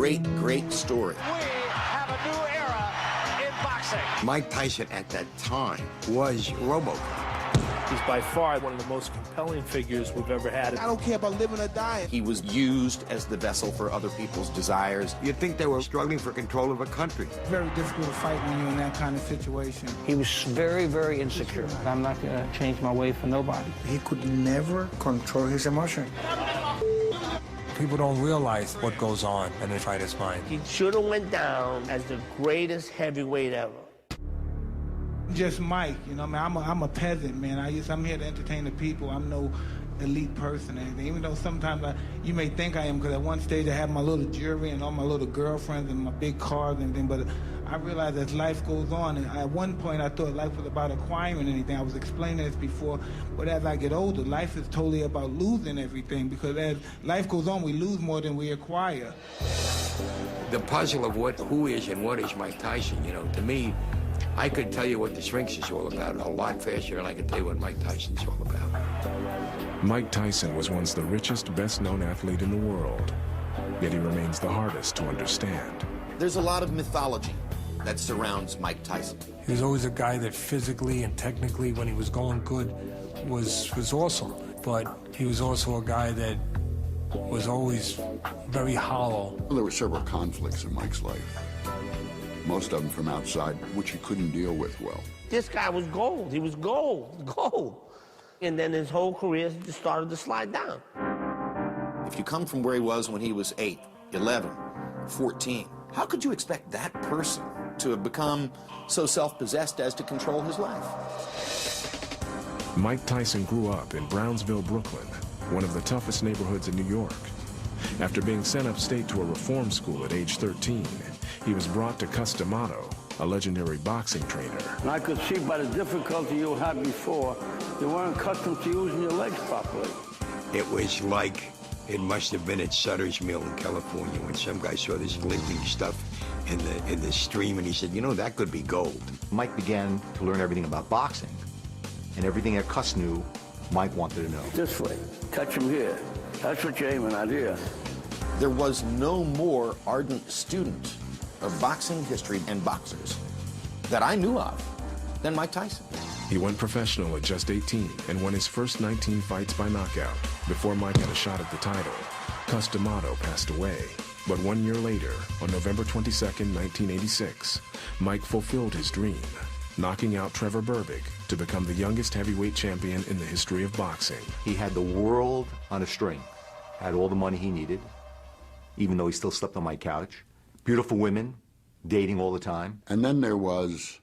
great, great story. We have a new era in boxing. Mike Tyson at that time was RoboCop. He's by far one of the most compelling figures we've ever had. I don't care about living or dying. He was used as the vessel for other people's desires. You'd think they were struggling for control of a country. It's very difficult to fight when you're in that kind of situation. He was very, very insecure. I'm not going to change my way for nobody. He could never control his emotion. People don't realize what goes on in a fighter's mind. He should have went down as the greatest heavyweight ever. Just Mike, you know, man, I'm a peasant, man. I'm here to entertain the people. I'm no elite person or anything, even though sometimes you may think I am, because at one stage I have my little jewelry and all my little girlfriends and my big cars and everything, but I realize as life goes on, and at one point I thought life was about acquiring anything. I was explaining this before, but as I get older, life is totally about losing everything, because as life goes on, we lose more than we acquire. The puzzle of who is and what is Mike Tyson, you know, to me, I could tell you what the Sphinx is all about a lot faster than I could tell you what Mike Tyson's all about. Mike Tyson was once the richest, best-known athlete in the world, yet he remains the hardest to understand. There's a lot of mythology that surrounds Mike Tyson. He was always a guy that physically and technically, when he was going good, was awesome. But he was also a guy that was always very hollow. Well, there were several conflicts in Mike's life. Most of them from outside, which he couldn't deal with well. This guy was gold. He was gold. And then his whole career just started to slide down. If you come from where he was when he was 8, 11, 14, how could you expect that person to have become so self-possessed as to control his life? Mike Tyson grew up in Brownsville, Brooklyn, one of the toughest neighborhoods in New York. After being sent upstate to a reform school at age 13, he was brought to Cus D'Amato, a legendary boxing trainer. And I could see by the difficulty you had before, you weren't accustomed to using your legs properly. It was like it must have been at Sutter's Mill in California when some guy saw this glinting stuff in the stream, and he said, you know, that could be gold. Mike began to learn everything about boxing, and everything that Cus knew, Mike wanted to know. This way, touch him here. That's what you're aiming at here. There was no more ardent student of boxing history and boxers that I knew of than Mike Tyson. He went professional at just 18 and won his first 19 fights by knockout. Before Mike had a shot at the title, Cus D'Amato passed away. But 1 year later, on November 22nd, 1986, Mike fulfilled his dream, knocking out Trevor Berbick to become the youngest heavyweight champion in the history of boxing. He had the world on a string, had all the money he needed, even though he still slept on my couch. Beautiful women, dating all the time. And then there was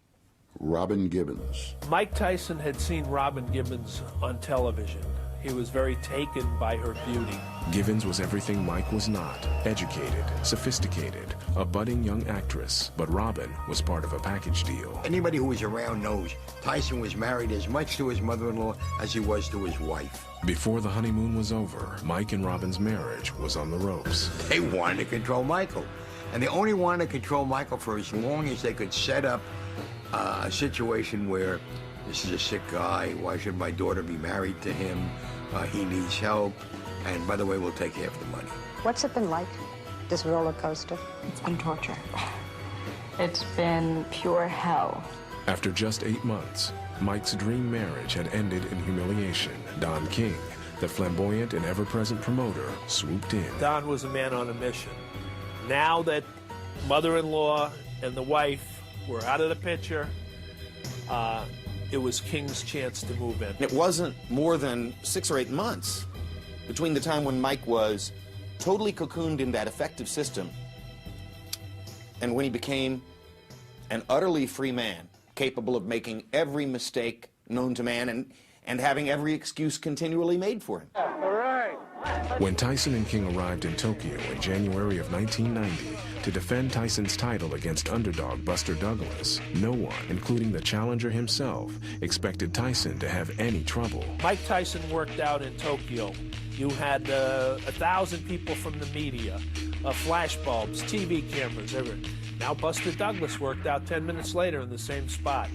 Robin Gibbons. Mike Tyson had seen Robin Gibbons on television. He was very taken by her beauty. Gibbons was everything Mike was not. Educated, sophisticated, a budding young actress. But Robin was part of a package deal. Anybody who was around knows Tyson was married as much to his mother-in-law as he was to his wife. Before the honeymoon was over, Mike and Robin's marriage was on the ropes. They wanted to control Michael. And they only wanted to control Michael for as long as they could set up a situation where this is a sick guy. Why should my daughter be married to him? He needs help. And by the way, we'll take half the money. What's it been like, this roller coaster? It's been torture. It's been pure hell. After just 8 months, Mike's dream marriage had ended in humiliation. Don King, the flamboyant and ever-present promoter, swooped in. Don was a man on a mission. Now that mother-in-law and the wife were out of the picture, it was King's chance to move in. It wasn't more than 6 or 8 months between the time when Mike was totally cocooned in that effective system and when he became an utterly free man, capable of making every mistake known to man and having every excuse continually made for him. When Tyson and King arrived in Tokyo in January of 1990 to defend Tyson's title against underdog Buster Douglas, no one, including the challenger himself, expected Tyson to have any trouble. Mike Tyson worked out in Tokyo. You had 1,000 people from the media, flash bulbs, TV cameras, everything. Now Buster Douglas worked out 10 minutes later in the same spot.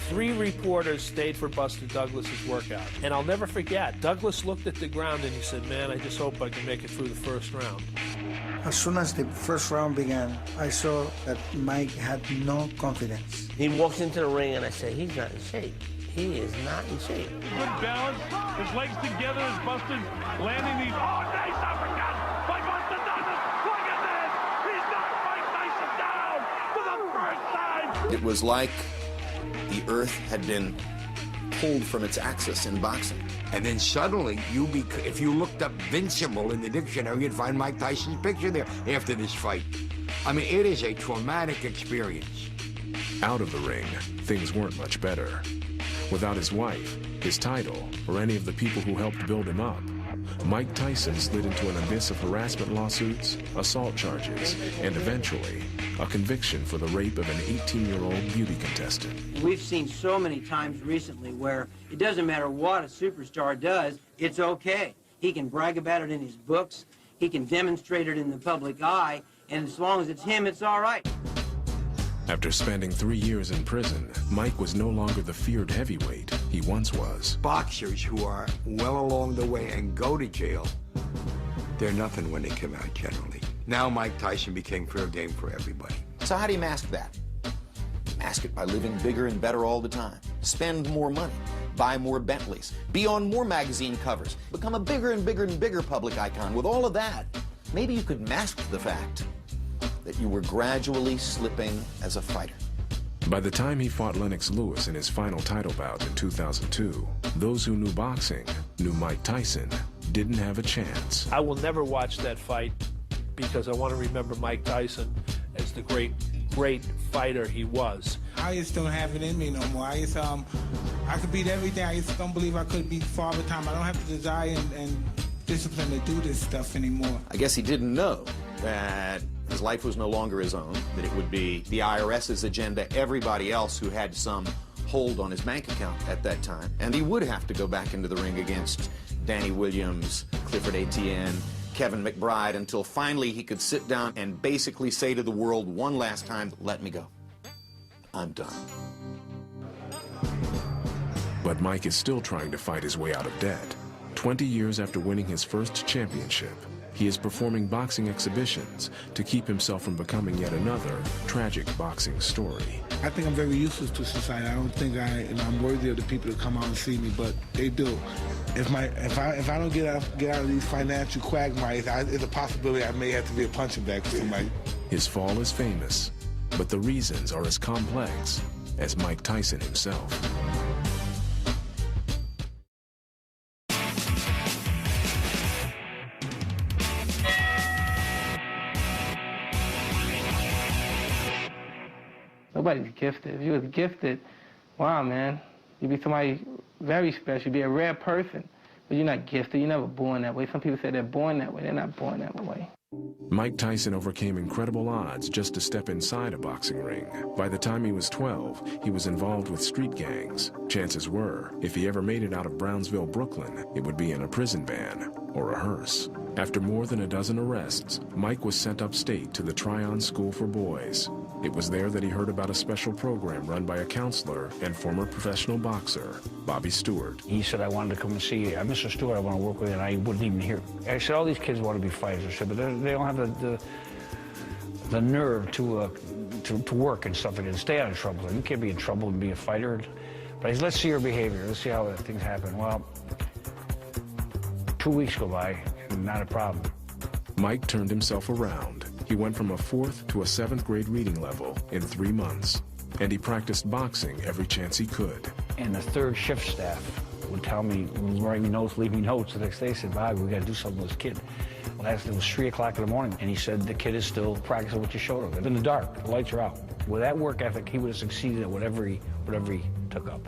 3 reporters stayed for Buster Douglas's workout. And I'll never forget, Douglas looked at the ground and he said, man, I just hope I can make it through the first round. As soon as the first round began, I saw that Mike had no confidence. He walks into the ring, and I say, he's not in shape. He is not in shape. Good balance, his legs together, his busted, landing these. Oh, nice uppercut by Buster Douglas. Look at this. He's knocked Mike Tyson down for the first time. It was like the earth had been pulled from its axis in boxing. And then suddenly, if you looked up Vincible in the dictionary, you'd find Mike Tyson's picture there after this fight. I mean, it is a traumatic experience. Out of the ring, things weren't much better. Without his wife, his title, or any of the people who helped build him up, Mike Tyson slid into an abyss of harassment lawsuits, assault charges, and eventually, a conviction for the rape of an 18-year-old beauty contestant. We've seen so many times recently where it doesn't matter what a superstar does, it's okay. He can brag about it in his books, he can demonstrate it in the public eye, and as long as it's him, it's all right. After spending 3 years in prison, Mike was no longer the feared heavyweight he once was. Boxers who are well along the way and go to jail, they're nothing when they come out generally. Now Mike Tyson became fair game for everybody. So how do you mask that? Mask it by living bigger and better all the time. Spend more money. Buy more Bentleys. Be on more magazine covers. Become a bigger and bigger and bigger public icon. With all of that, maybe you could mask the fact that you were gradually slipping as a fighter. By the time he fought Lennox Lewis in his final title bout in 2002, those who knew boxing knew Mike Tyson didn't have a chance. I will never watch that fight because I want to remember Mike Tyson as the great fighter he was. I just don't have it in me no more. I could beat everything. I just don't believe I could beat Father Time. I don't have the desire and discipline to do this stuff anymore. I guess he didn't know that his life was no longer his own, that it would be the IRS's agenda, everybody else who had some hold on his bank account at that time. And he would have to go back into the ring against Danny Williams, Clifford Etienne, Kevin McBride, until finally he could sit down and basically say to the world one last time, let me go. I'm done. But Mike is still trying to fight his way out of debt. 20 years after winning his first championship, he is performing boxing exhibitions to keep himself from becoming yet another tragic boxing story. I think I'm very useless to society. I don't think I'm worthy of the people to come out and see me, but they do. If I don't get out of these financial quagmires, there's a possibility I may have to be a punching bag for somebody. His fall is famous, but the reasons are as complex as Mike Tyson himself. Nobody's gifted. If you was gifted, wow, man, you'd be somebody very special. You'd be a rare person. But you're not gifted. You're never born that way. Some people say they're born that way. They're not born that way. Mike Tyson overcame incredible odds just to step inside a boxing ring. By the time he was 12, he was involved with street gangs. Chances were, if he ever made it out of Brownsville, Brooklyn, it would be in a prison van or a hearse. After more than a dozen arrests, Mike was sent upstate to the Tryon School for Boys. It was there that he heard about a special program run by a counselor and former professional boxer, Bobby Stewart. He said, I wanted to come and see you. Mr. Stewart, I want to work with you, and I wouldn't even hear. I said, all these kids want to be fighters. I said, but they don't have the nerve to work and stuff like that, and stay out of trouble. You can't be in trouble and be a fighter. But I said, let's see your behavior. Let's see how things happen. Well, 2 weeks go by, not a problem. Mike turned himself around. He went from a 4th to a 7th grade reading level in 3 months, and he practiced boxing every chance he could. And the third shift staff would tell me, write me notes, leave me notes. The next day, they said, Bob, we got to do something with this kid. Well, it was 3 o'clock in the morning, and he said, the kid is still practicing what you showed him. In the dark, the lights are out. With that work ethic, he would have succeeded at whatever he took up.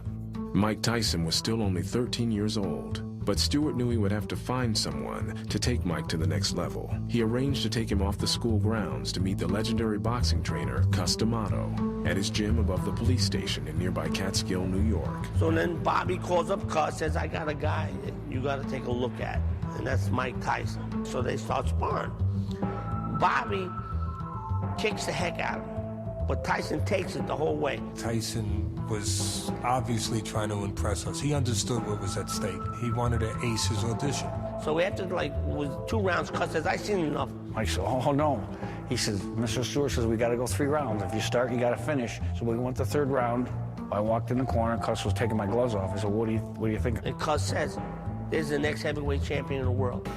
Mike Tyson was still only 13 years old, but Stewart knew he would have to find someone to take Mike to the next level. He arranged to take him off the school grounds to meet the legendary boxing trainer, Cus D'Amato, at his gym above the police station in nearby Catskill, New York. So then Bobby calls up Cus, says, I got a guy that you got to take a look at, and that's Mike Tyson. So they start sparring. Bobby kicks the heck out of him, but Tyson takes it the whole way. Tyson was obviously trying to impress us. He understood what was at stake. He wanted to ace his audition. So after like was 2 rounds, Cus says, I seen enough. Mike said, oh no. He says, Mr. Stewart says, we got to go 3 rounds. If you start, you got to finish. So we went the 3rd round. I walked in the corner. Cus was taking my gloves off. I said, what do you think? And Cus says, this is the next heavyweight champion in the world.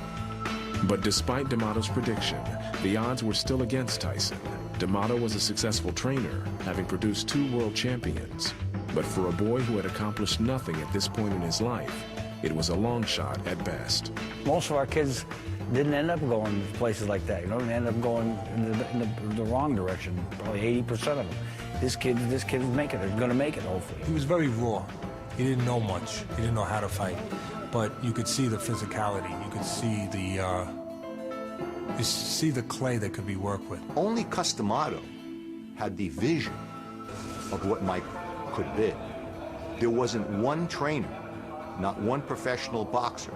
But despite D'Amato's prediction, the odds were still against Tyson. D'Amato was a successful trainer, having produced 2 world champions. But for a boy who had accomplished nothing at this point in his life, it was a long shot at best. Most of our kids didn't end up going to places like that, you know, they ended up going in the wrong direction, probably 80% of them. This kid will make it, they're gonna make it, hopefully. He was very raw. He didn't know much. He didn't know how to fight. But you could see the physicality. You could see the clay that could be worked with. Only D'Amato had the vision of what Mike could be. There wasn't one trainer, not one professional boxer,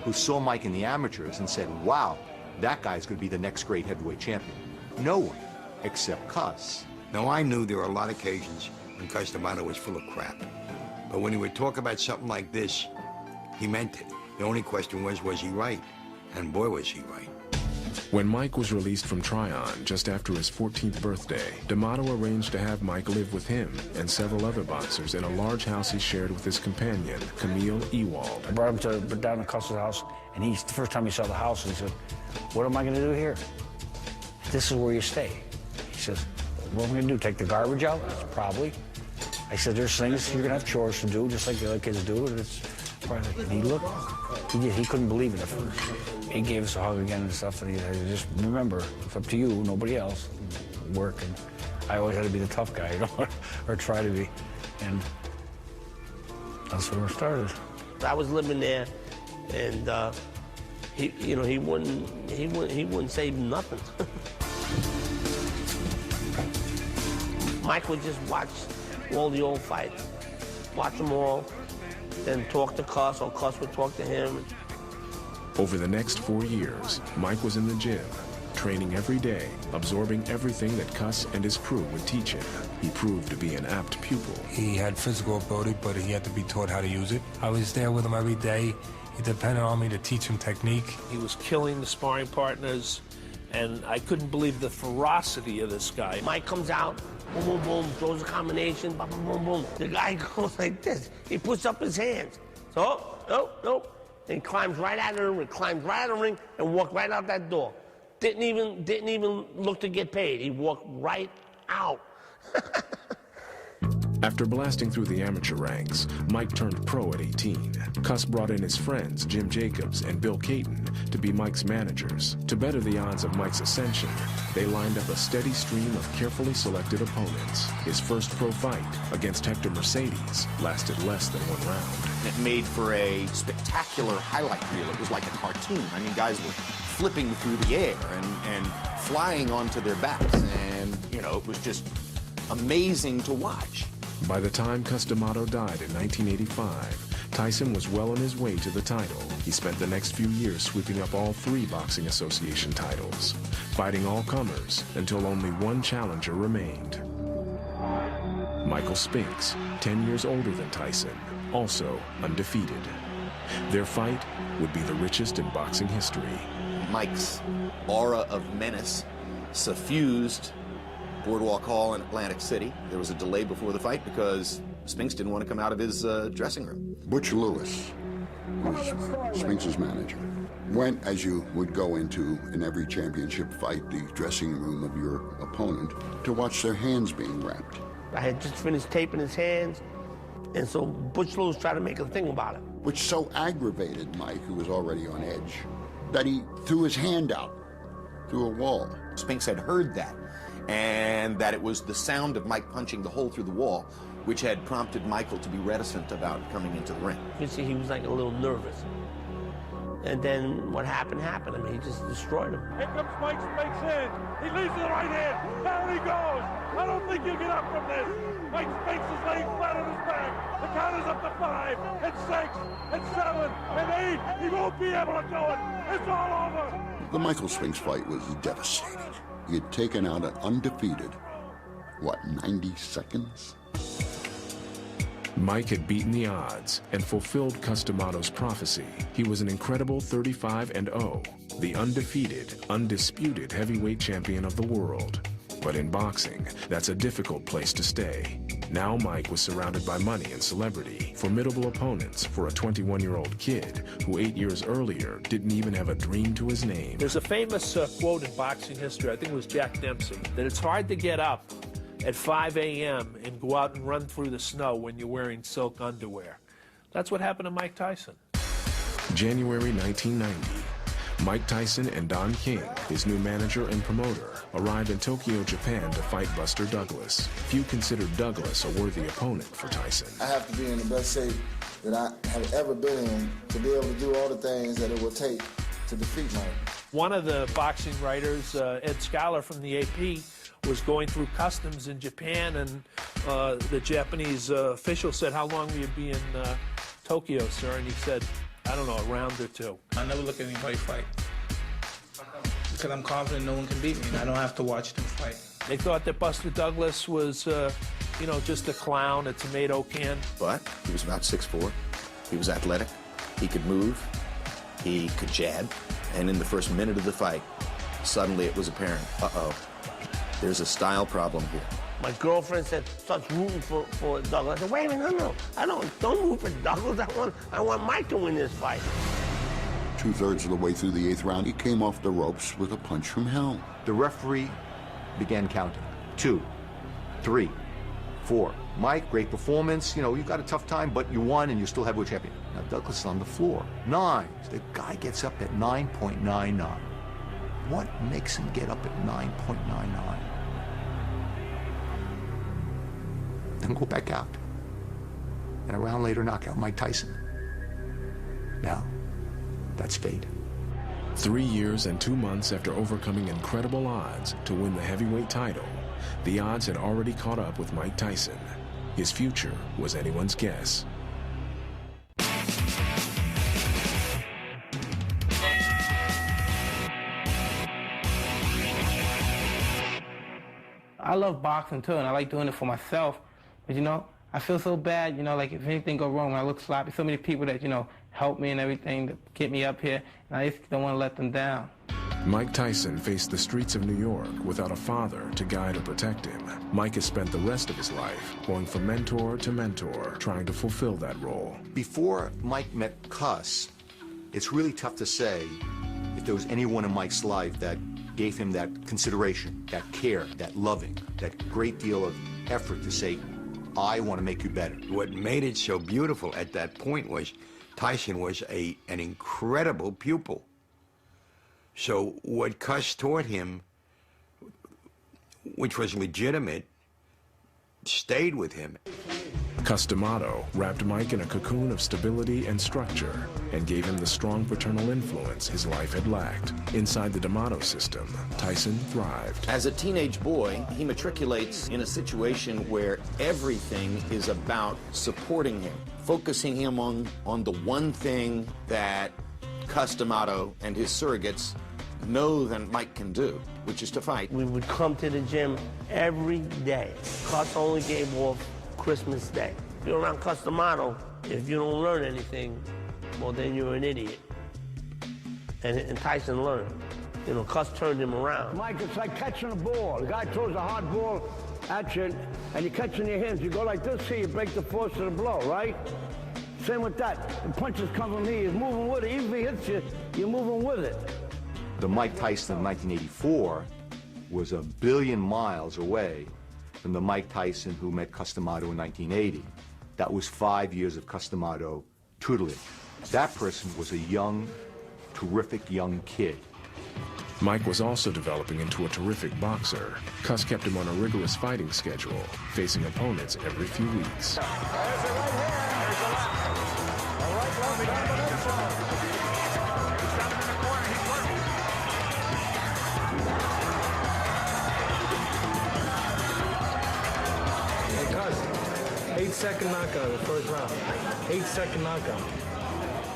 who saw Mike in the amateurs and said, wow, that guy's going to be the next great heavyweight champion. No one, except Cus. Now, I knew there were a lot of occasions when D'Amato was full of crap. But when he would talk about something like this, he meant it. The only question was he right? And boy, was he right. When Mike was released from Tryon just after his 14th birthday, D'Amato arranged to have Mike live with him and several other boxers in a large house he shared with his companion, Camille Ewald. I brought him down to Cus's house, and the first time he saw the house, he said, what am I gonna do here? This is where you stay. He says, what am I gonna do, take the garbage out? I said, probably. I said, there's things, you're gonna have chores to do, just like the other kids do, and it's private. And he looked, he couldn't believe it at first. He gave us a hug again and stuff, and he said, just remember, it's up to you, nobody else. Work, and I always had to be the tough guy, you know, or try to be, and that's where it started. I was living there, and he wouldn't say nothing. Mike would just watch all the old fights, watch them all, then talk to Cus, or Cus would talk to him. Over the next 4 years, Mike was in the gym, training every day, absorbing everything that Cus and his crew would teach him. He proved to be an apt pupil. He had physical ability, but he had to be taught how to use it. I was there with him every day. He depended on me to teach him technique. He was killing the sparring partners, and I couldn't believe the ferocity of this guy. Mike comes out, boom, boom, boom, throws a combination, boom, boom, boom, boom. The guy goes like this. He puts up his hands. So, nope. And he climbs right out of the ring, and walked right out that door. Didn't even look to get paid. He walked right out. After blasting through the amateur ranks, Mike turned pro at 18. Cus brought in his friends, Jim Jacobs and Bill Caton, to be Mike's managers. To better the odds of Mike's ascension, they lined up a steady stream of carefully selected opponents. His first pro fight against Hector Mercedes lasted less than 1 round. It made for a spectacular highlight reel. It was like a cartoon. I mean, guys were flipping through the air and flying onto their backs, and, you know, it was just amazing to watch. By the time D'Amato died in 1985, Tyson was well on his way to the title. He spent the next few years sweeping up all 3 Boxing Association titles, fighting all comers until only one challenger remained. Michael Spinks, 10 years older than Tyson, also undefeated. Their fight would be the richest in boxing history. Mike's aura of menace suffused Boardwalk Hall in Atlantic City. There was a delay before the fight because Spinks didn't want to come out of his dressing room. Butch Lewis was Spinks' manager. Went, as you would go into in every championship fight, the dressing room of your opponent to watch their hands being wrapped. I had just finished taping his hands, and so Butch Lewis tried to make a thing about it. Which so aggravated Mike, who was already on edge, that he threw his hand out through a wall. Spinks had heard that, and that it was the sound of Mike punching the hole through the wall which had prompted Michael to be reticent about coming into the ring. You see, he was like a little nervous. And then what happened. I mean, he just destroyed him. Here comes Mike Spinks in. He leads to the right hand. Down he goes. I don't think he'll get up from this. Mike Spinks is laying flat on his back. The count is up to 5, and 6, and 7, and 8. He won't be able to do it. It's all over. The Michael Spinks fight was devastating. He had taken out an undefeated, 90 seconds? Mike had beaten the odds and fulfilled Cus D'Amato's prophecy. He was an incredible 35-0, the undefeated, undisputed heavyweight champion of the world. But in boxing, that's a difficult place to stay. Now Mike was surrounded by money and celebrity, formidable opponents for a 21-year-old kid who 8 years earlier didn't even have a dream to his name. There's a famous quote in boxing history, I think it was Jack Dempsey, that it's hard to get up at 5 a.m. and go out and run through the snow when you're wearing silk underwear. That's what happened to Mike Tyson. January 1990, Mike Tyson and Don King, his new manager and promoter, arrived in Tokyo, Japan to fight Buster Douglas. Few considered Douglas a worthy opponent for Tyson. I have to be in the best shape that I have ever been in to be able to do all the things that it will take to defeat Mike. One of the boxing writers, Ed Scholar from the AP, was going through customs in Japan, and the Japanese official said, "How long will you be in Tokyo, sir?" And he said, "I don't know, a round or two." I never look at anybody fight because I'm confident no one can beat me, and I don't have to watch them fight. They thought that Buster Douglas was, you know, just a clown, a tomato can. But he was about 6'4". He was athletic. He could move. He could jab. And in the first minute of the fight, suddenly it was apparent, uh-oh, there's a style problem here. My girlfriend said, starts rooting for Douglas. I said, wait a minute, no, don't root for Douglas. I want Mike to win this fight. 2/3 of the way through the 8th round, he came off the ropes with a punch from hell. The referee began counting. 2, 3, 4. Mike, great performance. You know, you got a tough time, but you won and you're still heavyweight champion. Now Douglas is on the floor. 9. The guy gets up at 9.99. What makes him get up at 9.99? Then go back out. And a round later, knock out Mike Tyson. Now, that's fate. 3 years and 2 months after overcoming incredible odds to win the heavyweight title, the odds had already caught up with Mike Tyson. His future was anyone's guess. I love boxing too, and I like doing it for myself. But, you know, I feel so bad, you know, like if anything go wrong when I look sloppy, so many people that, you know, help me and everything to get me up here, and I just don't want to let them down. Mike Tyson faced the streets of New York without a father to guide or protect him. Mike has spent the rest of his life going from mentor to mentor, trying to fulfill that role. Before Mike met Cus, it's really tough to say if there was anyone in Mike's life that gave him that consideration, that care, that loving, that great deal of effort to say, I want to make you better. What made it so beautiful at that point was Tyson was an incredible pupil. So what Cus taught him, which was legitimate, stayed with him. Cus D'Amato wrapped Mike in a cocoon of stability and structure and gave him the strong paternal influence his life had lacked. Inside the D'Amato system, Tyson thrived. As a teenage boy, he matriculates in a situation where everything is about supporting him, focusing him on the one thing that Cus D'Amato and his surrogates know that Mike can do, which is to fight. We would come to the gym every day. Cus only gave off Christmas Day. If you're around Cus D'Amato, if you don't learn anything, well, then you're an idiot. And Tyson learned. You know, Cus turned him around. Mike, it's like catching a ball. The guy throws a hard ball at you, and you catch in your hands. You go like this here, you break the force of the blow, right? Same with that. The punches come from here. He's moving with it. Even if he hits you, you're moving with it. The Mike Tyson of 1984 was a billion miles away from the Mike Tyson who met Cus D'Amato in 1980. That was 5 years of Cus D'Amato tutelage. That person was a young, terrific young kid. Mike was also developing into a terrific boxer. Cus kept him on a rigorous fighting schedule, facing opponents every few weeks. There's a right hand. There's a left. A right left combination. He's got him in the corner. He's working. Hey, Cus, 8-second knockout in the first round. 8-second knockout.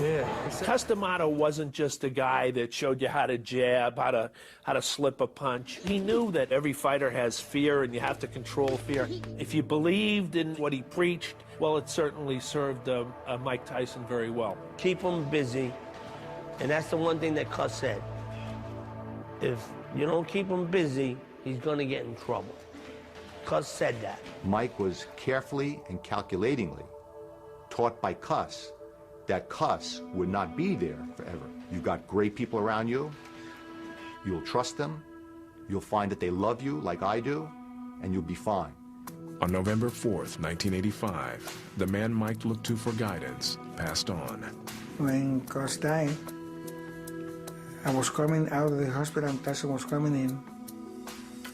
Yeah. Cus D'Amato wasn't just a guy that showed you how to jab, how to slip a punch. He knew that every fighter has fear and you have to control fear. If you believed in what he preached, well, it certainly served Mike Tyson very well. Keep him busy, and that's the one thing that Cus said. If you don't keep him busy, he's gonna get in trouble. Cus said that. Mike was carefully and calculatingly taught by Cus that Cus would not be there forever. You've got great people around you. You'll trust them. You'll find that they love you like I do, and you'll be fine. On November 4th, 1985, the man Mike looked to for guidance passed on. When Cus died, I was coming out of the hospital and Tyson was coming in,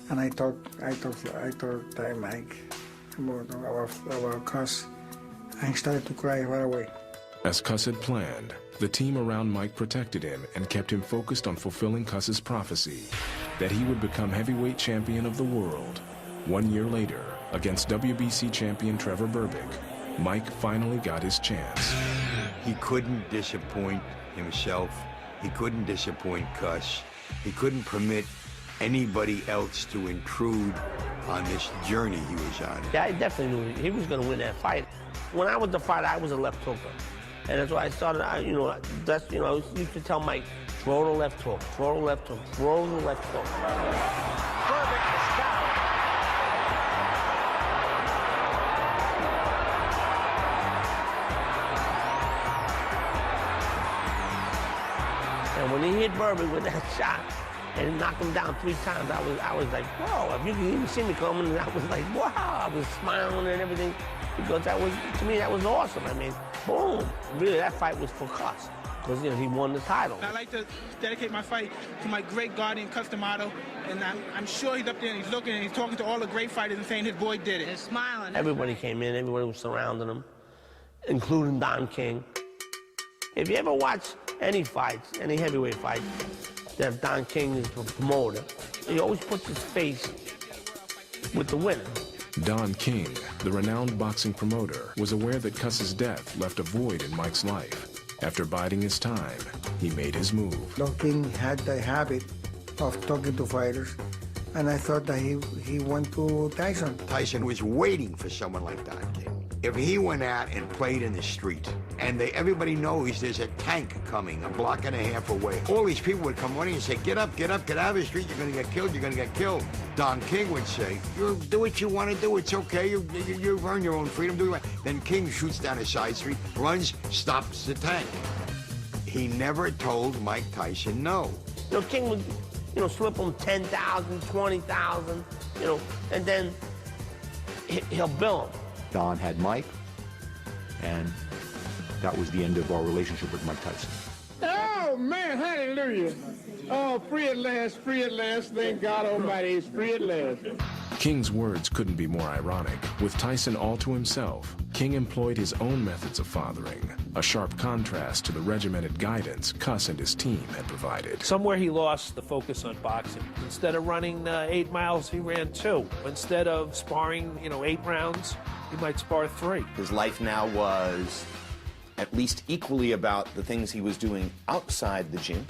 and I told Mike about Cus, and he started to cry right away. As Cus had planned, the team around Mike protected him and kept him focused on fulfilling Cus's prophecy that he would become heavyweight champion of the world. 1 year later, against WBC champion Trevor Berbick, Mike finally got his chance. He couldn't disappoint himself. He couldn't disappoint Cus. He couldn't permit anybody else to intrude on this journey he was on. Yeah, I definitely knew he was going to win that fight. When I was the fighter, I was a left hooker. And that's why I started, I used to tell Mike, throw the left hook, throw the left hook, throw the left hook. Berbick is down. And when he hit Berbick with that shot and knocked him down 3 times, I was like, whoa, if you could even see me coming, and I was like, wow, I was smiling and everything. Because that was, to me, that was awesome. I mean, boom. Really, that fight was for Cus. Because, he won the title. I like to dedicate my fight to my great guardian, Cus D'Amato. And I'm sure he's up there and he's looking and he's talking to all the great fighters and saying his boy did it. He's smiling. Everybody came in, everybody was surrounding him, including Don King. If you ever watch any fights, any heavyweight fights, that Don King is the promoter, he always puts his face with the winner. Don King, the renowned boxing promoter, was aware that Cus's death left a void in Mike's life. After biding his time, he made his move. Don King had the habit of talking to fighters, and I thought that he went to Tyson. Tyson was waiting for someone like Don King. If he went out and played in the street, and everybody knows there's a tank coming a block and a half away, all these people would come running and say, get up, get up, get out of the street, you're gonna get killed, you're gonna get killed. Don King would say, you do what you want to do, it's okay, you earn your own freedom, do what you want. Then King shoots down a side street, runs, stops the tank. He never told Mike Tyson no. King would, slip him 10,000, 20,000, and then he'll bill him. Don had Mike, and that was the end of our relationship with Mike Tyson. Oh, man, hallelujah. Oh, free at last, thank God Almighty, he's free at last. King's words couldn't be more ironic. With Tyson all to himself, King employed his own methods of fathering, a sharp contrast to the regimented guidance Cus and his team had provided. Somewhere he lost the focus on boxing. Instead of running 8 miles, he ran 2. Instead of sparring, 8 rounds, he might spar 3. His life now was at least equally about the things he was doing outside the gym,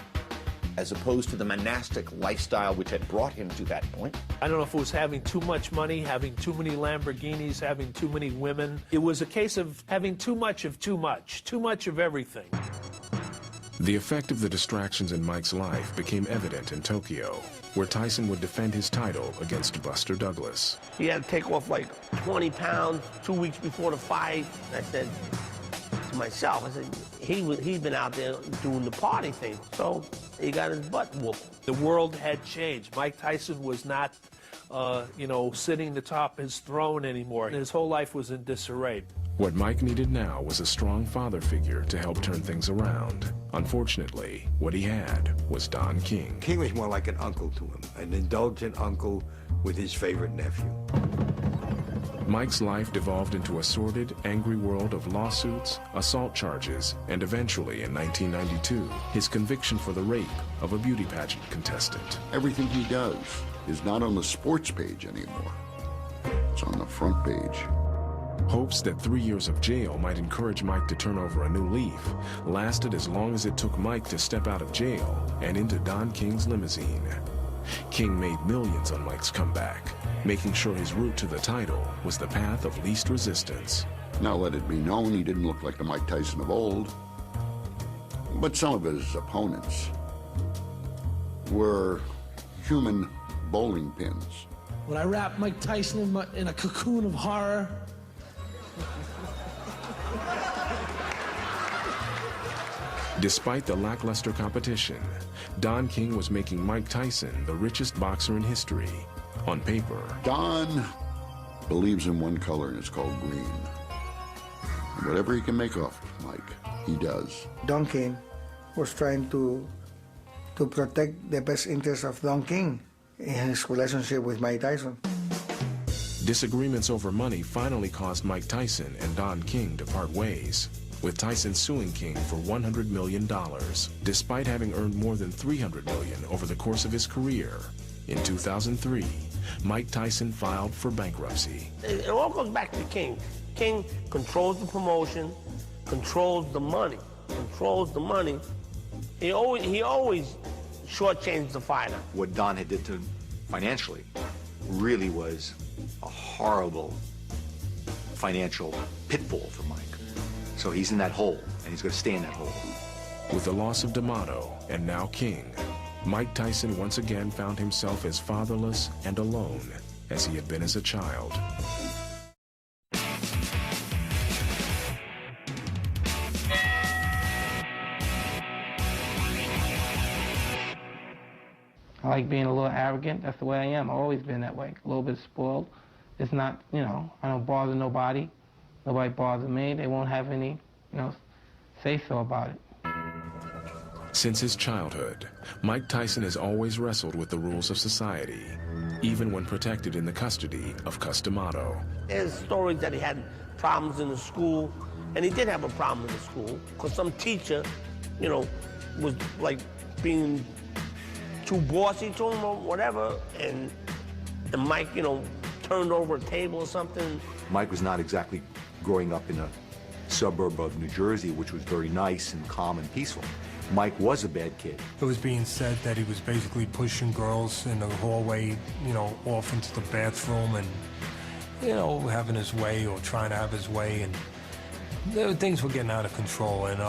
as opposed to the monastic lifestyle which had brought him to that point. I don't know if it was having too much money, having too many Lamborghinis, having too many women. It was a case of having too much of everything. The effect of the distractions in Mike's life became evident in Tokyo, where Tyson would defend his title against Buster Douglas. He had to take off like 20 pounds 2 weeks before the fight. I said to myself, he'd been out there doing the party thing, so he got his butt whooped. The world had changed. Mike Tyson was not, sitting atop his throne anymore. His whole life was in disarray. What Mike needed now was a strong father figure to help turn things around. Unfortunately, what he had was Don King. King was more like an uncle to him, an indulgent uncle with his favorite nephew. Mike's life devolved into a sordid, angry world of lawsuits, assault charges, and eventually, in 1992, his conviction for the rape of a beauty pageant contestant. Everything he does is not on the sports page anymore. It's on the front page Hopes that 3 years of jail might encourage Mike to turn over a new leaf lasted as long as it took Mike to step out of jail and into Don King's limousine. King made millions on Mike's comeback, making sure his route to the title was the path of least resistance. Now let it be known he didn't look like the Mike Tyson of old, but some of his opponents were human bowling pins. When I wrapped Mike Tyson in a cocoon of horror, Despite the lackluster competition, Don King was making Mike Tyson the richest boxer in history. On paper, Don believes in one color, and it's called green. Whatever he can make off Mike, he does. Don King was trying to protect the best interests of Don King in his relationship with Mike Tyson. Disagreements over money finally caused Mike Tyson and Don King to part ways, with Tyson suing King for $100 million, despite having earned more than $300 million over the course of his career. In 2003, Mike Tyson filed for bankruptcy. It all goes back to King. King controls the promotion, controls the money. He always shortchanged the fighter. What Don had did to him financially really was a horrible financial pitfall for Mike. So he's in that hole, and he's going to stay in that hole. With the loss of D'Amato and now King, Mike Tyson once again found himself as fatherless and alone as he had been as a child. I like being a little arrogant. That's the way I am. I've always been that way. A little bit spoiled. It's not, you know, I don't bother nobody. Nobody bothers me. They won't have any, you know, say-so about it. Since his childhood, Mike Tyson has always wrestled with the rules of society, even when protected in the custody of Cus D'Amato. There's stories that he had problems in the school, and he did have a problem in the school, because some teacher, you know, was like being too bossy to him or whatever, and Mike, you know, turned over a table or something. Mike was not exactly growing up in a suburb of New Jersey, which was very nice and calm and peaceful. Mike was a bad kid. It was being said that he was basically pushing girls in the hallway, you know, off into the bathroom and, you know, having his way or trying to have his way. And things were getting out of control. And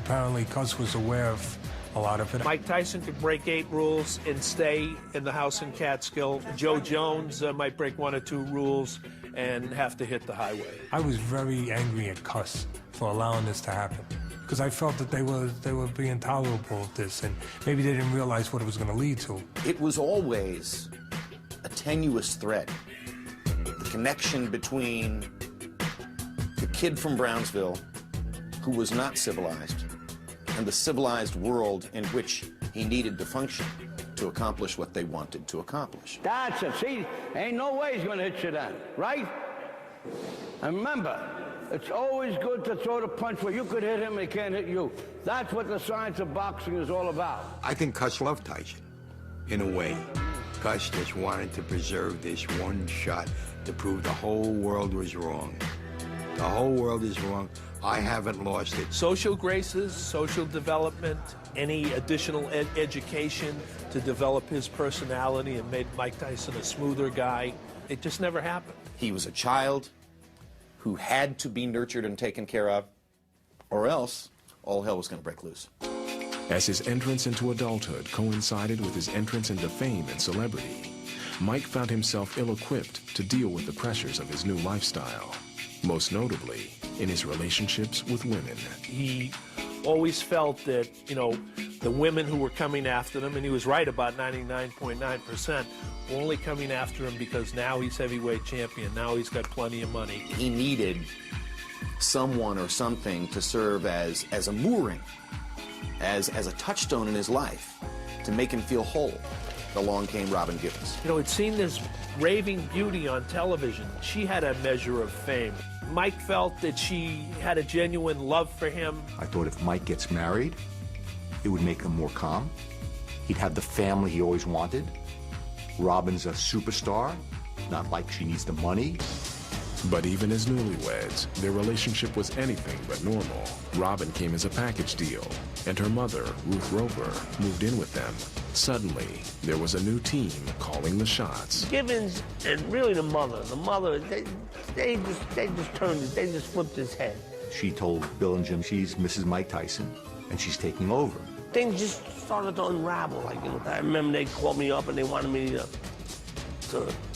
apparently Cus was aware of a lot of it. Mike Tyson could break 8 rules and stay in the house in Catskill. Joe Jones might break 1 or 2 rules and have to hit the highway. I was very angry at Cus for allowing this to happen, because I felt that they were being tolerable with this, and maybe they didn't realize what it was going to lead to. It was always a tenuous thread. The connection between the kid from Brownsville, who was not civilized, and the civilized world in which he needed to function to accomplish what they wanted to accomplish. That's it. See, ain't no way he's going to hit you then, right? And remember, it's always good to throw the punch where you could hit him and he can't hit you. That's what the science of boxing is all about. I think Cus loved Tyson, in a way. Cus just wanted to preserve this one shot to prove the whole world was wrong. The whole world is wrong. I haven't lost it. Social graces, social development, any additional education to develop his personality and made Mike Tyson a smoother guy. It just never happened. He was a child who had to be nurtured and taken care of, or else all hell was going to break loose. As his entrance into adulthood coincided with his entrance into fame and celebrity, Mike found himself ill-equipped to deal with the pressures of his new lifestyle, most notably in his relationships with women. He always felt that, you know, the women who were coming after him, and he was right about 99.9%, were only coming after him because now he's heavyweight champion, now he's got plenty of money. He needed someone or something to serve as a mooring, as a touchstone in his life, to make him feel whole. Along came Robin Givens. You know, he'd seen this raving beauty on television. She had a measure of fame. Mike felt that she had a genuine love for him. I thought if Mike gets married, it would make him more calm. He'd have the family he always wanted. Robin's a superstar, not like she needs the money. But even as newlyweds, their relationship was anything but normal. Robin came as a package deal, and her mother, Ruth Roper, moved in with them. Suddenly, there was a new team calling the shots. Givens and really the mother, they just flipped his head. She told Bill and Jim she's Mrs. Mike Tyson, and she's taking over. Things just started to unravel. Like, you know, I remember they called me up and they wanted me to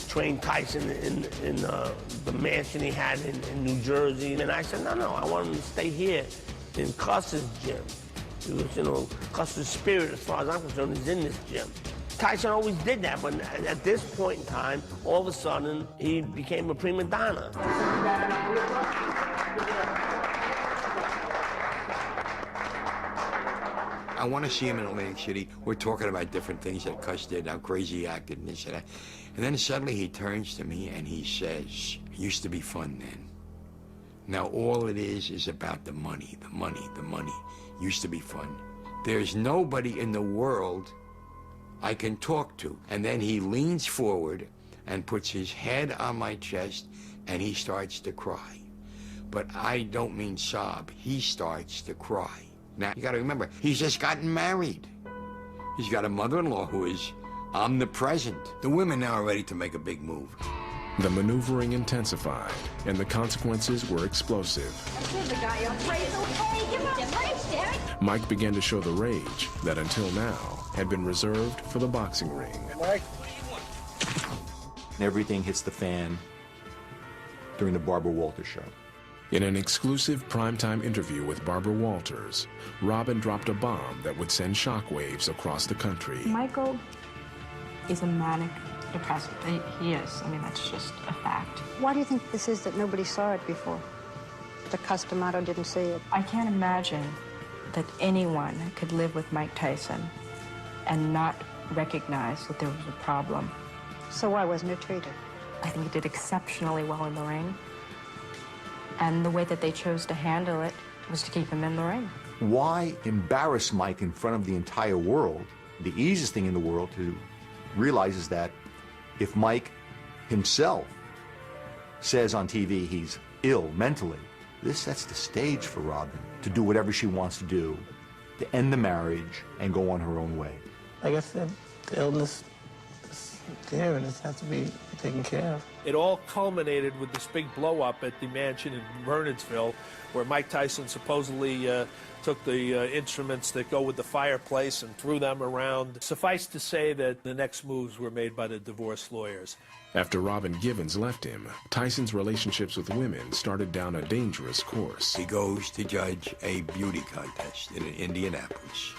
train Tyson in the mansion he had in New Jersey. And I said, no, I want him to stay here in Custer's gym. It was, you know, Custer's spirit, as far as I'm concerned, is in this gym. Tyson always did that, but at this point in time, all of a sudden, he became a prima donna. I want to see him in Atlantic City. We're talking about different things that Cuss did, how crazy he acted, and this and that. And then suddenly he turns to me and he says, it used to be fun then. Now all it is about the money, the money, the money. Used to be fun. There's nobody in the world I can talk to. And then he leans forward and puts his head on my chest and he starts to cry. But I don't mean sob. He starts to cry. Now, you gotta remember, he's just gotten married. He's got a mother-in-law who is omnipresent. The women now are ready to make a big move. The maneuvering intensified, and the consequences were explosive. Mike began to show the rage that until now had been reserved for the boxing ring. Everything hits the fan during the Barbara Walters show. In an exclusive primetime interview with Barbara Walters, Robin dropped a bomb that would send shockwaves across the country. Michael is a manic depressive. He is. I mean, that's just a fact. Why do you think this is that nobody saw it before? The Customato didn't see it. I can't imagine that anyone could live with Mike Tyson and not recognize that there was a problem. So why wasn't it treated? I think he did exceptionally well in the ring. And the way that they chose to handle it was to keep him in the ring. Why embarrass Mike in front of the entire world? The easiest thing in the world to realize is that if Mike himself says on TV he's ill mentally, this sets the stage for Robin to do whatever she wants to do, to end the marriage and go on her own way. Like I said, the illness is there and it has to be taken care of. It all culminated with this big blow-up at the mansion in Bernardsville, where Mike Tyson supposedly took the instruments that go with the fireplace and threw them around. Suffice to say that the next moves were made by the divorce lawyers. After Robin Givens left him, Tyson's relationships with women started down a dangerous course. He goes to judge a beauty contest in Indianapolis.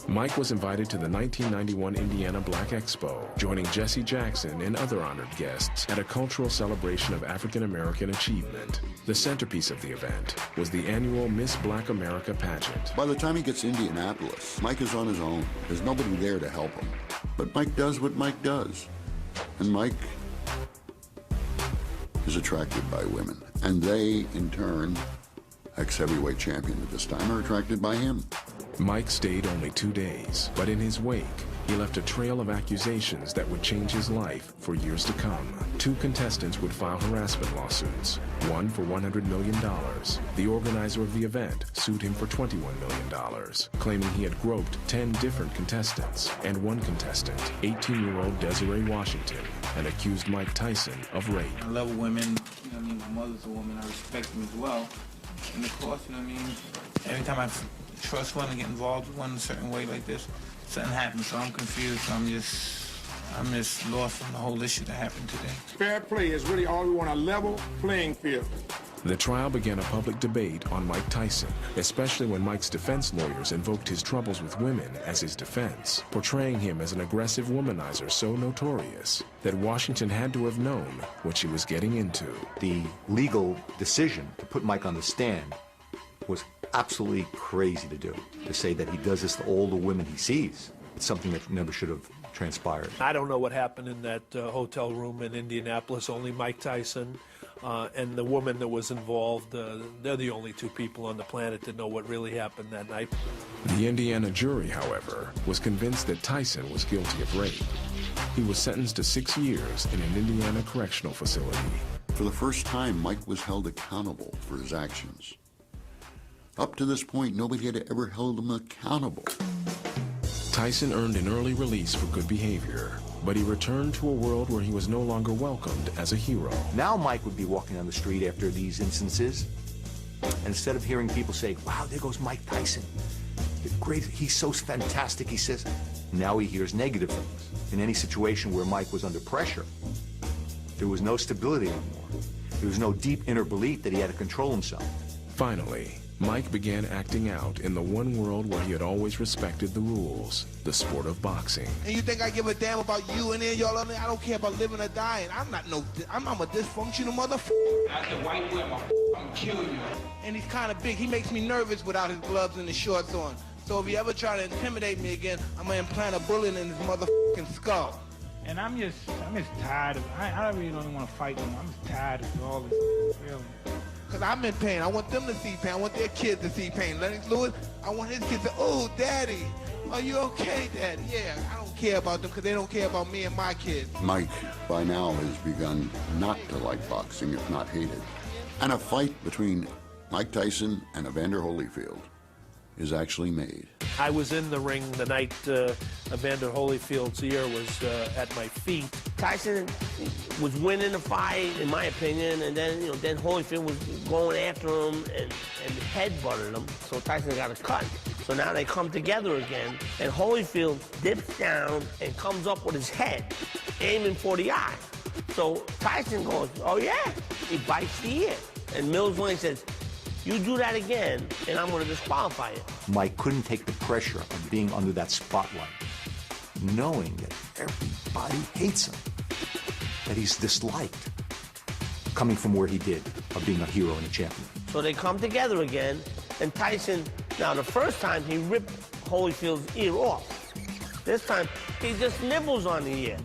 Mike was invited to the 1991 Indiana Black Expo, joining Jesse Jackson and other honored guests at a cultural celebration of African American achievement. The centerpiece of the event was the annual Miss Black America pageant. By the time he gets to Indianapolis, Mike is on his own. There's nobody there to help him. But Mike does what Mike does. And Mike is attracted by women. And they, in turn, ex-heavyweight champion at this time, are attracted by him. Mike stayed only 2 days, but in his wake, he left a trail of accusations that would change his life for years to come. 2 contestants would file harassment lawsuits, one for $100 million. The organizer of the event sued him for $21 million, claiming he had groped 10 different contestants, and one contestant, 18-year-old Desiree Washington, and accused Mike Tyson of rape. I love women, you know what I mean? My mother's a woman, I respect them as well. And of course, you know what I mean? Every time I trust one and get involved with one in a certain way like this, something happens, so I'm confused. So I'm just lost on the whole issue that happened today. Fair play is really all we want, a level playing field. The trial began a public debate on Mike Tyson, especially when Mike's defense lawyers invoked his troubles with women as his defense, portraying him as an aggressive womanizer so notorious that Washington had to have known what she was getting into. The legal decision to put Mike on the stand was absolutely crazy to do, to say that he does this to all the women he sees. It's something that never should have transpired. I don't know what happened in that hotel room in Indianapolis. Only Mike Tyson and the woman that was involved, they're the only 2 people on the planet that know what really happened that night. The Indiana jury, however, was convinced that Tyson was guilty of rape. He was sentenced to 6 years in an Indiana correctional facility. For the first time, Mike was held accountable for his actions. Up to this point, nobody had ever held him accountable. Tyson earned an early release for good behavior, but he returned to a world where he was no longer welcomed as a hero. Now Mike would be walking on the street after these instances, and instead of hearing people say, wow, there goes Mike Tyson. Great, he's so fantastic, he says. Now he hears negative things. In any situation where Mike was under pressure, there was no stability anymore. There was no deep inner belief that he had to control himself. Finally, Mike began acting out in the one world where he had always respected the rules, the sport of boxing. And you think I give a damn about you and then y'all on there? I don't care about living or dying. I'm a dysfunctional motherfucker. That's the white boy, I'm gonna kill you. And he's kind of big. He makes me nervous without his gloves and his shorts on. So if he ever try to intimidate me again, I'm gonna implant a bullet in his motherfucking skull. And I'm just tired of, I really don't want to fight no more. I'm just tired of all this, really. Because I'm in pain. I want them to see pain. I want their kids to see pain. Lennox Lewis, I want his kids to, oh, Daddy, are you okay, Daddy? Yeah, I don't care about them because they don't care about me and my kids. Mike, by now, has begun not to like boxing, if not hate it. And a fight between Mike Tyson and Evander Holyfield is actually made. I was in the ring the night Evander Holyfield's ear was at my feet. Tyson was winning the fight, in my opinion, and then then Holyfield was going after him and headbutted him, so Tyson got a cut. So now they come together again, and Holyfield dips down and comes up with his head, aiming for the eye. So Tyson goes, oh yeah, he bites the ear. And Mills Lane says, you do that again, and I'm going to disqualify you. Mike couldn't take the pressure of being under that spotlight, knowing that everybody hates him, that he's disliked, coming from where he did, of being a hero and a champion. So they come together again, and Tyson, now the first time he ripped Holyfield's ear off. This time, he just nibbles on the ear.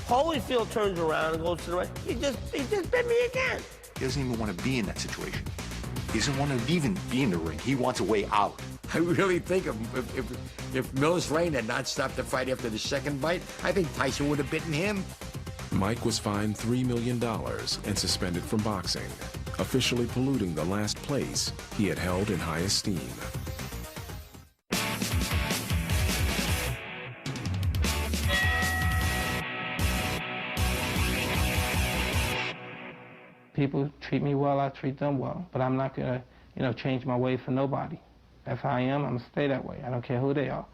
Holyfield turns around and goes to the right. He just bit me again. He doesn't even want to be in that situation. He doesn't want to even be in the ring. He wants a way out. I really think if Mills Lane had not stopped the fight after the second bite, I think Tyson would have bitten him. Mike was fined $3 million and suspended from boxing, officially polluting the last place he had held in high esteem. People treat me well, I treat them well. But I'm not gonna, change my ways for nobody. That's how I am, I'm gonna stay that way. I don't care who they are.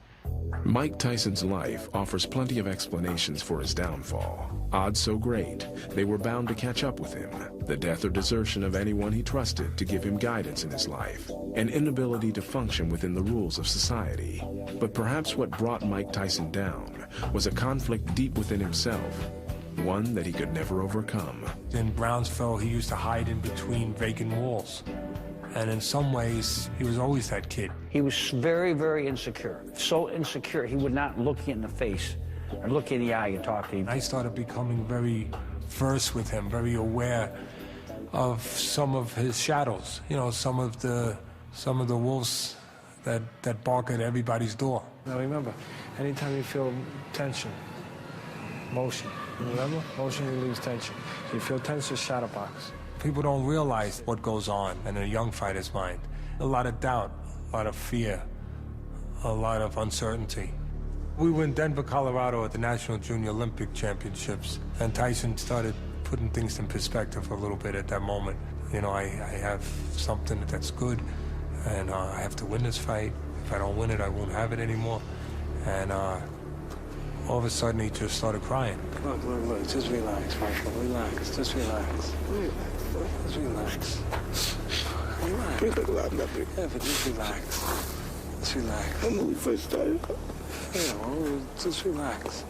Mike Tyson's life offers plenty of explanations for his downfall. Odds so great, they were bound to catch up with him. The death or desertion of anyone he trusted to give him guidance in his life. An inability to function within the rules of society. But perhaps what brought Mike Tyson down was a conflict deep within himself. One that he could never overcome. In Brownsville, he used to hide in between vacant walls. And in some ways, he was always that kid. He was very, very insecure. So insecure, he would not look you in the face or look you in the eye and talk to you. I started becoming very versed with him, very aware of some of his shadows. Some of the wolves that bark at everybody's door. Now remember, anytime you feel tension, motion, remember? Motion relieves tension. So you feel tension, shadow box. People don't realize what goes on in a young fighter's mind. A lot of doubt, a lot of fear, a lot of uncertainty. We were in Denver, Colorado at the National Junior Olympic Championships, and Tyson started putting things in perspective a little bit at that moment. I have something that's good, and I have to win this fight. If I don't win it, I won't have it anymore. And all of a sudden, he just started crying. Look, just relax, Michael, relax, just relax. Just relax. Relax. Yeah, but just relax. Just relax. When we first started. Yeah, well, just relax.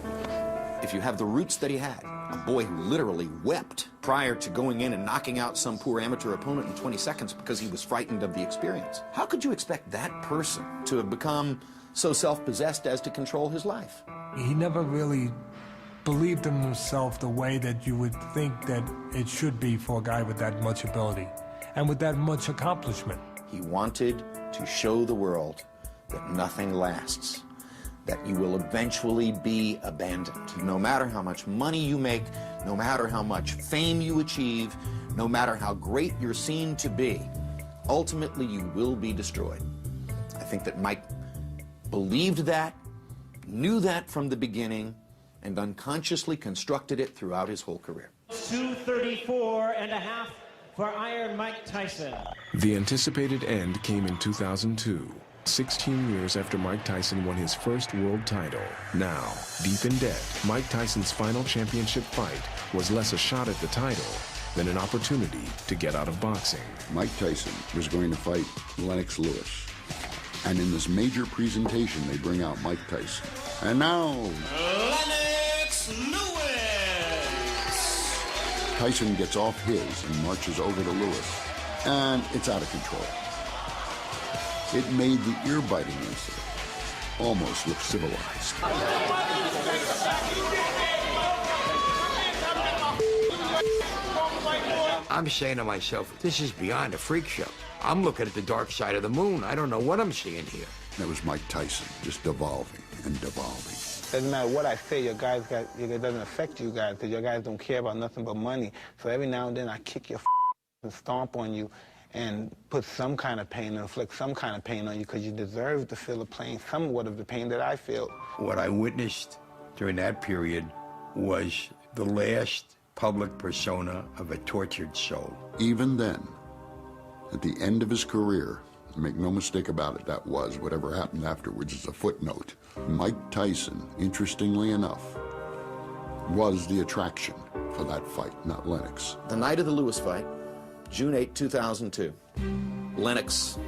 If you have the roots that he had, a boy who literally wept prior to going in and knocking out some poor amateur opponent in 20 seconds because he was frightened of the experience, how could you expect that person to have become so self-possessed as to control his life? He never really believed in himself the way that you would think that it should be for a guy with that much ability and with that much accomplishment. He wanted to show the world that nothing lasts, that you will eventually be abandoned. No matter how much money you make, no matter how much fame you achieve, No matter how great you're seen to be, ultimately you will be destroyed. I think that Mike believed that, knew that from the beginning, and unconsciously constructed it throughout his whole career. 234.5 for Iron Mike Tyson. The anticipated end came in 2002, 16 years after Mike Tyson won his first world title. Now, deep in debt, Mike Tyson's final championship fight was less a shot at the title than an opportunity to get out of boxing. Mike Tyson was going to fight Lennox Lewis. And in this major presentation, they bring out Mike Tyson. And now, Lennox Lewis. Tyson gets off his and marches over to Lewis. And it's out of control. It made the ear-biting incident almost look civilized. I'm saying to myself, this is beyond a freak show. I'm looking at the dark side of the moon. I don't know what I'm seeing here. That was Mike Tyson, just devolving and devolving. Doesn't matter what I say, it doesn't affect you guys, because your guys don't care about nothing but money. So every now and then I kick your and stomp on you and put some kind of pain, inflict some kind of pain on you, because you deserve to feel the pain, somewhat of the pain that I feel. What I witnessed during that period was the last public persona of a tortured soul. Even then, at the end of his career, make no mistake about it, that was, whatever happened afterwards is a footnote. Mike Tyson, interestingly enough, was the attraction for that fight, not Lennox. The night of the Lewis fight, June 8, 2002, Lennox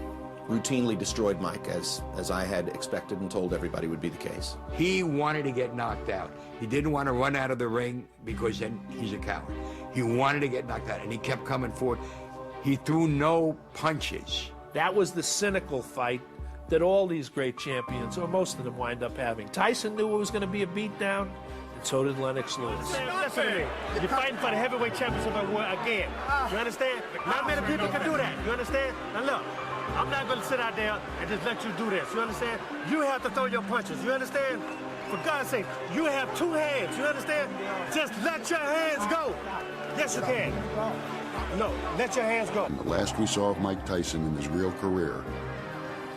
routinely destroyed Mike, as I had expected and told everybody would be the case. He wanted to get knocked out. He didn't want to run out of the ring because then he's a coward. He wanted to get knocked out, and he kept coming forward. He threw no punches. That was the cynical fight that all these great champions, or most of them, wind up having. Tyson knew it was going to be a beatdown, and so did Lennox Lewis. Listen to me. You're fighting for the heavyweight championship again. You understand? Not many people can do that. You understand? Now look, I'm not going to sit out there and just let you do this. You understand? You have to throw your punches. You understand? For God's sake, you have two hands. You understand? Just let your hands go. Yes, you can. No, let your hands go. And the last we saw of Mike Tyson in his real career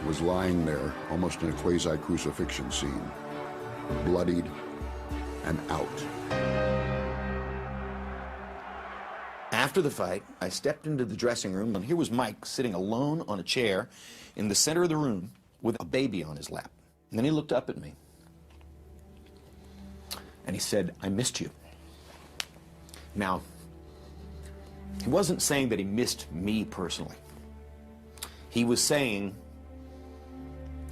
was lying there, almost in a quasi-crucifixion scene, bloodied and out. After the fight, I stepped into the dressing room, and here was Mike sitting alone on a chair in the center of the room with a baby on his lap. And then he looked up at me, and he said, "I missed you." Now, he wasn't saying that he missed me personally. He was saying,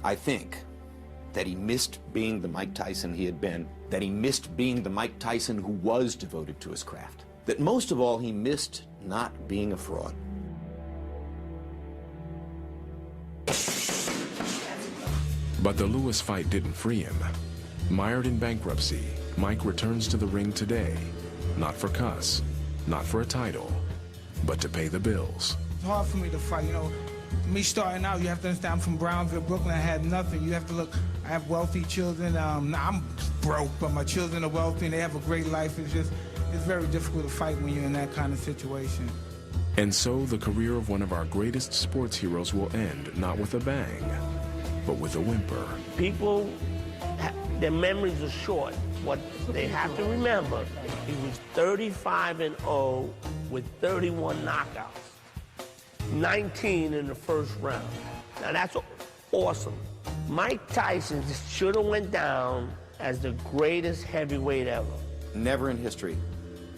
I think, that he missed being the Mike Tyson he had been, that he missed being the Mike Tyson who was devoted to his craft, that most of all, he missed not being a fraud. But the Lewis fight didn't free him. Mired in bankruptcy, Mike returns to the ring today, not for cuss, not for a title, but to pay the bills. It's hard for me to fight, you know. Me starting out, you have to understand, I'm from Brownsville, Brooklyn. I had nothing. You have to look, I have wealthy children. I'm broke, but my children are wealthy and they have a great life. It's very difficult to fight when you're in that kind of situation. And so the career of one of our greatest sports heroes will end, not with a bang, but with a whimper. People, their memories are short. What they have to remember, he was 35-0 with 31 knockouts. 19 in the first round. Now that's awesome. Mike Tyson should have went down as the greatest heavyweight ever. Never in history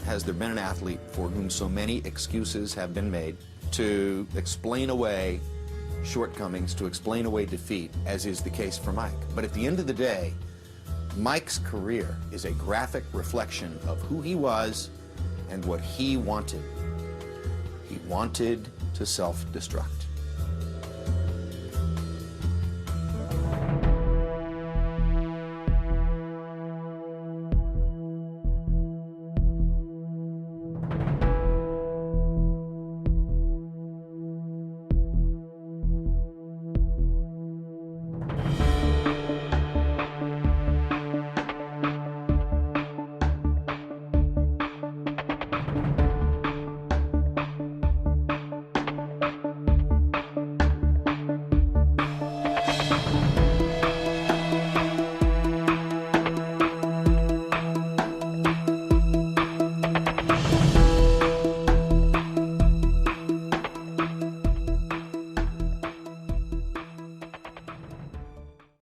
has there been an athlete for whom so many excuses have been made to explain away shortcomings, to explain away defeat, as is the case for Mike. But at the end of the day, Mike's career is a graphic reflection of who he was and what he wanted. He wanted to self-destruct.